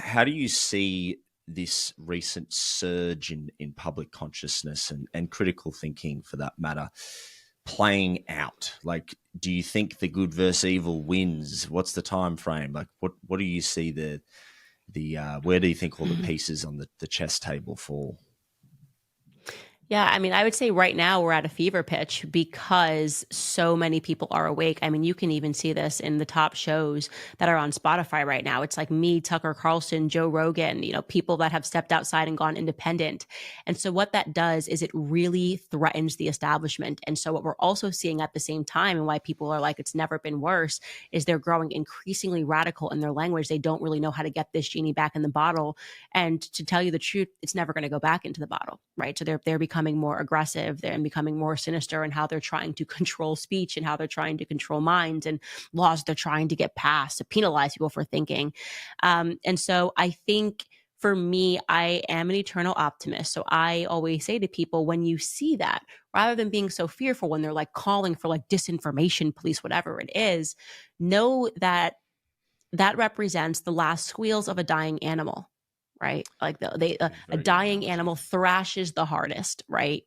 how do you see this recent surge in public consciousness and critical thinking, for that matter, playing out? Like, do you think the good versus evil wins? What's the time frame? Like, what do you see the where do you think all the pieces on the chess table fall? Yeah, I mean, I would say right now we're at a fever pitch because so many people are awake. I mean, you can even see this in the top shows that are on Spotify right now. It's like me, Tucker Carlson, Joe Rogan, people that have stepped outside and gone independent. And so what that does is it really threatens the establishment. And so what we're also seeing at the same time, and why people are like, it's never been worse, is they're growing increasingly radical in their language. They don't really know how to get this genie back in the bottle. And to tell you the truth, it's never going to go back into the bottle, right? So they're becoming more aggressive and becoming more sinister in how they're trying to control speech and how they're trying to control minds and laws they're trying to get passed to penalize people for thinking. And so I think for me, I am an eternal optimist. So I always say to people, when you see that, rather than being so fearful when they're like calling for like disinformation police, whatever it is, know that that represents the last squeals of a dying animal, right? Like a Very good dying analogy. animal thrashes the hardest, right?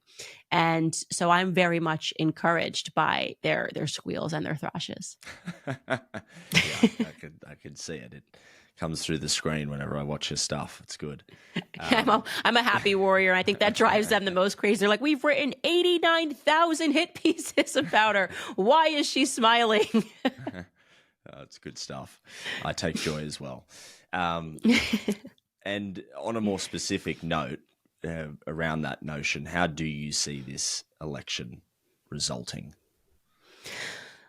And so I'm very much encouraged by their squeals and their thrashes. Yeah, I could see it. It comes through the screen whenever I watch your stuff. It's good. I'm a happy warrior. And I think that drives them the most crazy. They're like, we've written 89,000 hit pieces about her. Why is she smiling? It's good stuff. I take joy as well. And on a more specific note, around that notion, how do you see this election resulting?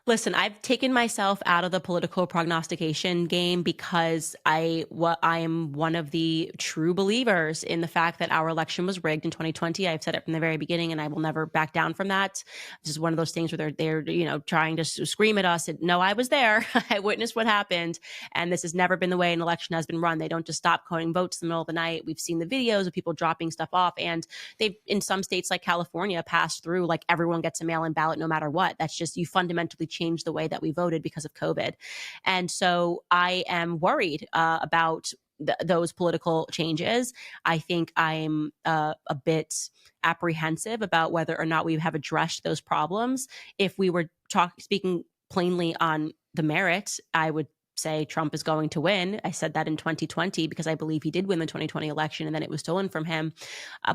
Listen, I've taken myself out of the political prognostication game because I am one of the true believers in the fact that our election was rigged in 2020. I've said it from the very beginning, and I will never back down from that. This is one of those things where they're trying to scream at us. And, no, I was there. I witnessed what happened, and this has never been the way an election has been run. They don't just stop counting votes in the middle of the night. We've seen the videos of people dropping stuff off, and they've, in some states like California, passed through like everyone gets a mail-in ballot no matter what. That's just, you fundamentally change the way that we voted because of COVID. And so I am worried about those political changes. I think I'm a bit apprehensive about whether or not we have addressed those problems. If we were speaking plainly on the merit, I would say Trump is going to win. I said that in 2020 because I believe he did win the 2020 election and then it was stolen from him.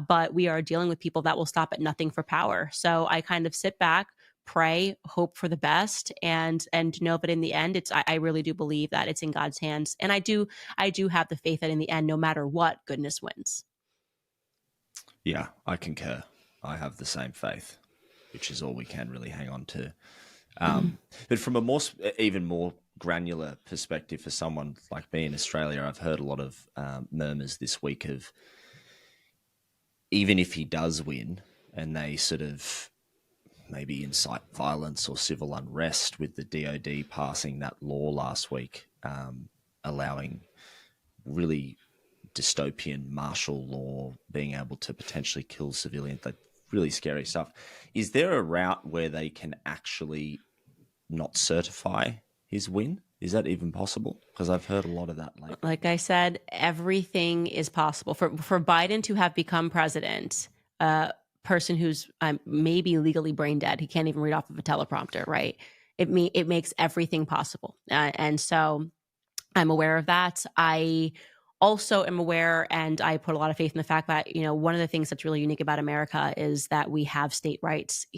But we are dealing with people that will stop at nothing for power. So I kind of sit back, pray, hope for the best, and know that in the end, I really do believe that it's in God's hands. And I do have the faith that in the end, no matter what, goodness wins. Yeah, I concur. I have the same faith, which is all we can really hang on to. But from a even more granular perspective, for someone like me in Australia, I've heard a lot of murmurs this week of, even if he does win and they sort of maybe incite violence or civil unrest, with the DOD passing that law last week, allowing really dystopian martial law, being able to potentially kill civilians, that really scary stuff. Is there a route where they can actually not certify his win? Is that even possible? Because I've heard a lot of that lately. Like I said, everything is possible. For Biden to have become president, person who's maybe legally brain dead, he can't even read off of a teleprompter, right? It makes everything possible. And so I'm aware of that. I also am aware, and I put a lot of faith in the fact that, one of the things that's really unique about America is that we have state rights,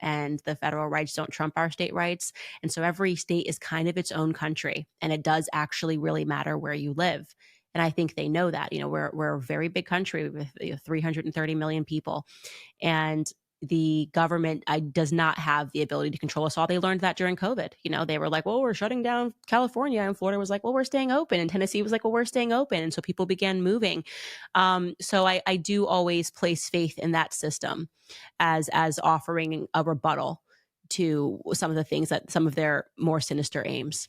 and the federal rights don't trump our state rights. And so every state is kind of its own country, and it does actually really matter where you live. And I think they know that. We're a very big country with 330 million people, and the government does not have the ability to control us all. They learned that during COVID. They were like, well, we're shutting down California, and Florida was like, well, we're staying open, and Tennessee was like, well, we're staying open. And so people began moving. So I do always place faith in that system as offering a rebuttal to some of the things that some of their more sinister aims.